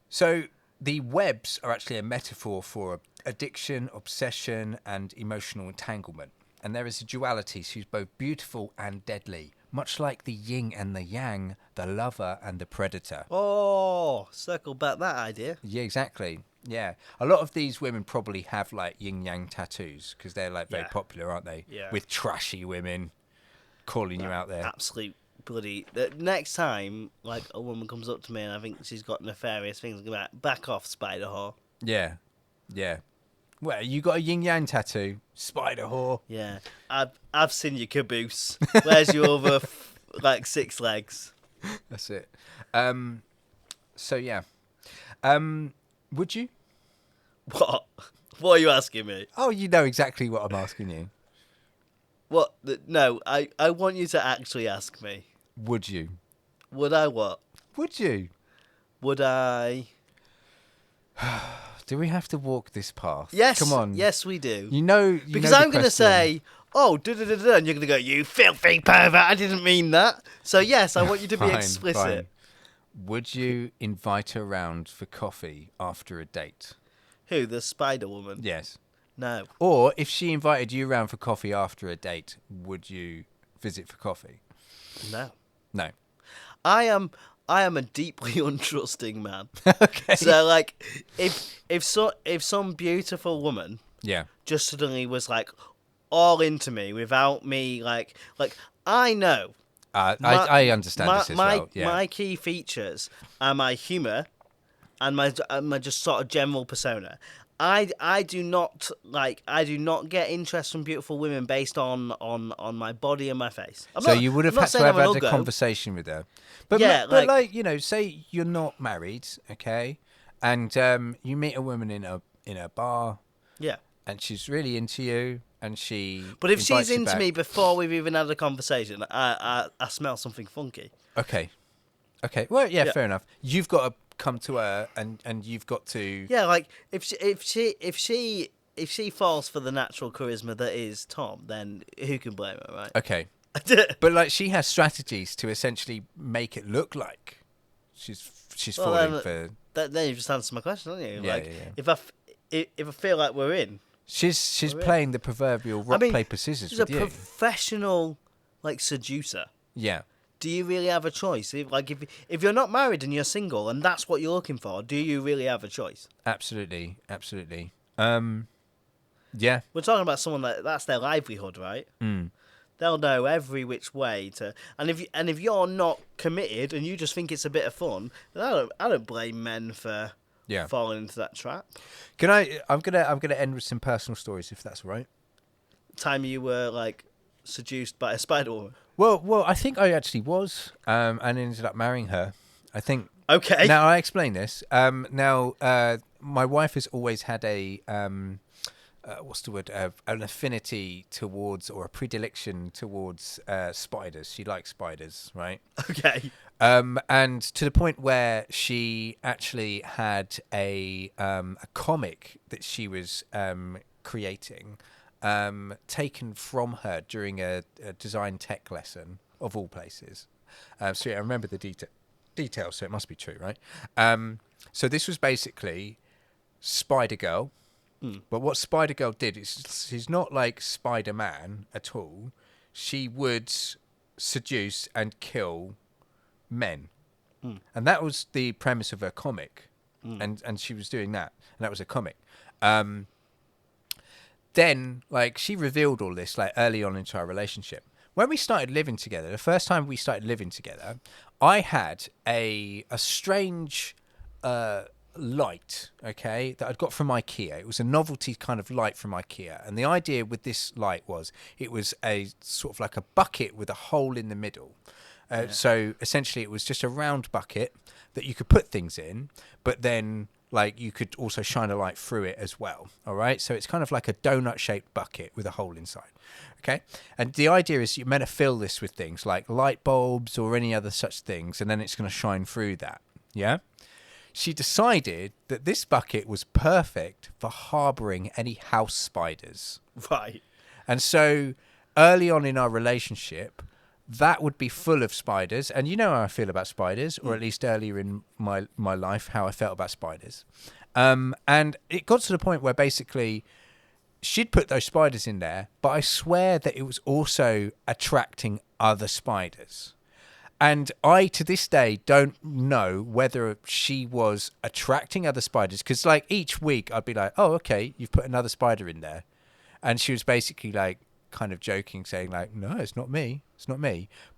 So the webs are actually a metaphor for addiction, obsession, and emotional entanglement. And there is a duality, she's both beautiful and deadly, much like the yin and the yang, the lover and the predator. Oh, circle back that idea. Yeah, exactly. Yeah. A lot of these women probably have like yin yang tattoos because they're like very popular, aren't they? Yeah. With trashy women calling you out there. Absolute bloody. The next time, like, a woman comes up to me and I think she's got nefarious things, I'm like, back off, spider whore. Yeah. Yeah. Well, you got a yin yang tattoo, spider whore. Yeah. I've seen your caboose. Where's your other, 6 legs? That's it. So, yeah. Would you? What? What are you asking me? Oh, you know exactly what I'm asking you. What? No, I want you to actually ask me. Would you? Would I what? Would you? Would I? Do we have to walk this path? Yes. Come on. Yes, we do. Because I'm going to say, oh, da-da-da-da, and you're going to go, you filthy pervert, I didn't mean that. So, yes, I want you to be explicit. Fine. Would you invite her round for coffee after a date? Who, the spider woman? Yes. No. Or if she invited you round for coffee after a date, would you visit for coffee? No. No. I am a deeply untrusting man. Okay. So, like, if some beautiful woman just suddenly was, like, all into me without me, like I know. I understand this as well. Yeah. My key features are my humour and my just sort of general persona. I do not get interest from beautiful women based on my body and my face. You would have had to have had a conversation with her. But say you're not married, okay, and you meet a woman in a bar, and she's really into you, and she. But if she's into me before we've even had a conversation, I smell something funky. Okay. Well, yeah, fair enough. You've got to come to her, and you've got to. Yeah, like if she falls for the natural charisma that is Tom, then who can blame her, right? Okay. But like she has strategies to essentially make it look like she's falling for. Then you've just answered my question, haven't you? Yeah, like yeah. if I feel like we're in. She's playing the proverbial rock, paper, scissors she's with a you. professional, like, seducer. Yeah. Do you really have a choice? If you're not married and you're single and that's what you're looking for, do you really have a choice? Absolutely. Yeah. We're talking about someone that's their livelihood, right? Mm. They'll know every which way to. And if you're not committed and you just think it's a bit of fun, then I don't blame men for falling into that trap. I'm gonna end with some personal stories, if that's all right. Time you were like seduced by a spider woman. Well, I think I actually was, and ended up marrying her. I think. Okay. Now I explain this. My wife has always had a what's the word? An affinity towards, or a predilection towards spiders. She likes spiders, right? Okay. And to the point where she actually had a comic that she was creating. Taken from her during a design tech lesson, of all places. So yeah, I remember the details, so it must be true, right? So this was basically Spider Girl. But what Spider Girl did is, she's not like Spider-Man at all. She would seduce and kill men. And that was the premise of her comic. And she was doing that. And that was a comic. Then, like, she revealed all this, like, early on into our relationship. When we started living together, the first time we started living together, I had a strange light, okay, that I'd got from IKEA. It was a novelty kind of light from IKEA. And the idea with this light was, it was a sort of like a bucket with a hole in the middle. So, essentially, it was just a round bucket that you could put things in, but then... like, you could also shine a light through it as well, all right? So it's kind of like a donut-shaped bucket with a hole inside, okay? And the idea is you're meant to fill this with things like light bulbs or any other such things, and then it's going to shine through that, yeah? She decided that this bucket was perfect for harbouring any house spiders. Right. And so early on in our relationship... that would be full of spiders, and you know how I feel about spiders, or at least earlier in my life, how I felt about spiders. And it got to the point where basically she'd put those spiders in there, but I swear that it was also attracting other spiders. And I, to this day, don't know whether she was attracting other spiders, because like each week I'd be like, oh, okay, you've put another spider in there. And she was basically like, kind of joking, saying like, no, it's not me,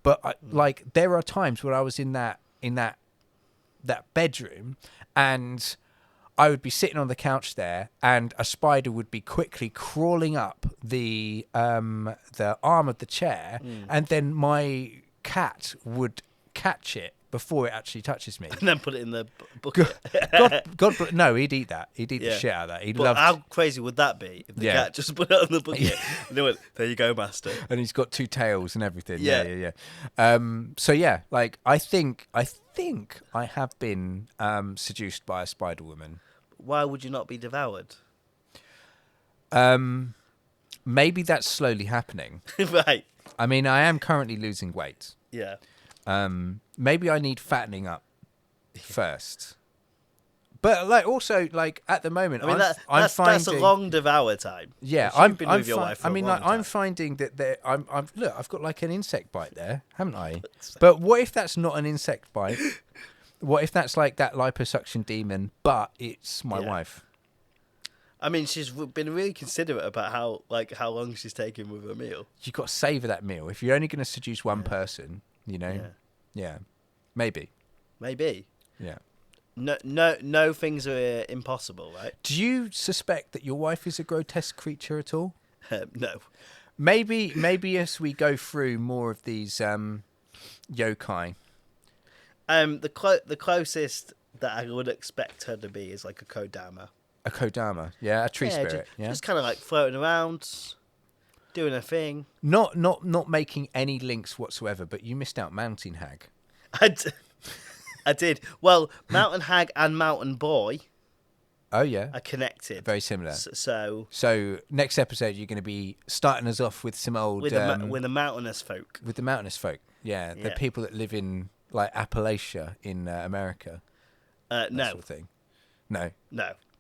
but like there are times when I was in that bedroom, and I would be sitting on the couch there, and a spider would be quickly crawling up the arm of the chair, and then my cat would catch it before it actually touches me, and then put it in the bucket. God, no, he'd eat that. He'd eat the shit out of that. He'd love. How crazy would that be if the cat just put it on the bucket? And they went, there you go, master. And he's got two tails and everything. Yeah. So yeah, like I think I have been seduced by a spider woman. Why would you not be devoured? Maybe that's slowly happening. Right. I mean, I am currently losing weight. Yeah. Maybe I need fattening up first. But like also like at the moment, I mean, I'm finding that's a long devour time. Yeah, I've been with your wife for a long time. I'm finding that I've got like an insect bite there, haven't I? But what if that's not an insect bite? What if that's like that liposuction demon, but it's my wife? I mean, she's been really considerate about how long she's taken with her meal. You've got to savour that meal. If you're only going to seduce one person, you know, maybe. Yeah. No things are impossible, right? Do you suspect that your wife is a grotesque creature at all? No. Maybe as we go through more of these yokai. The closest that I would expect her to be is like a kodama. A kodama, yeah, a tree spirit, just kind of like floating around, doing a thing. Not making any links whatsoever. But you missed out Mountain Hag. I did. Well, Mountain Hag and Mountain Boy. Oh yeah, are connected. Very similar. So next episode, you're going to be starting us off with some old with the mountainous folk. With the mountainous folk, yeah, the people that live in like Appalachia in America. No. Sort of thing. No.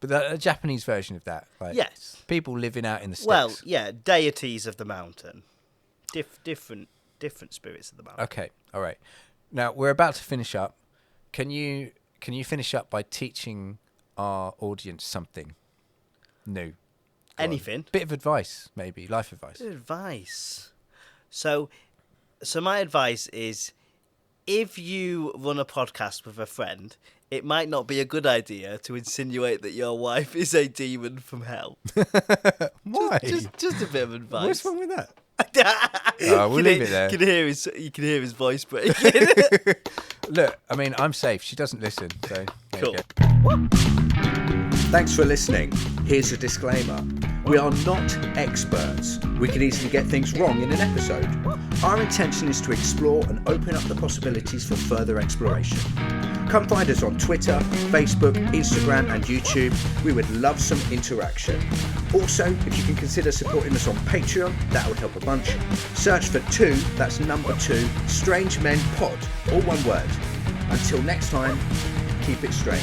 But a Japanese version of that, like Yes. people living out in the sticks. Well, yeah, deities of the mountain, different spirits of the mountain. Okay, all right. Now we're about to finish up. Can you finish up by teaching our audience something new? Go Anything. on. Bit of advice, maybe life advice. Advice. So my advice is, if you run a podcast with a friend, it might not be a good idea to insinuate that your wife is a demon from hell. Why? Just a bit of advice. What's wrong with that? We'll leave it there. You can hear his voice breaking. Look, I mean, I'm safe. She doesn't listen, so there Cool. you go. Thanks for listening. Here's a disclaimer. We are not experts. We can easily get things wrong in an episode. Our intention is to explore and open up the possibilities for further exploration. Come find us on Twitter, Facebook, Instagram and YouTube. We would love some interaction. Also, if you can consider supporting us on Patreon, that would help a bunch. Search for 2, that's number 2, Strange Men Pod, all one word. Until next time, keep it strange.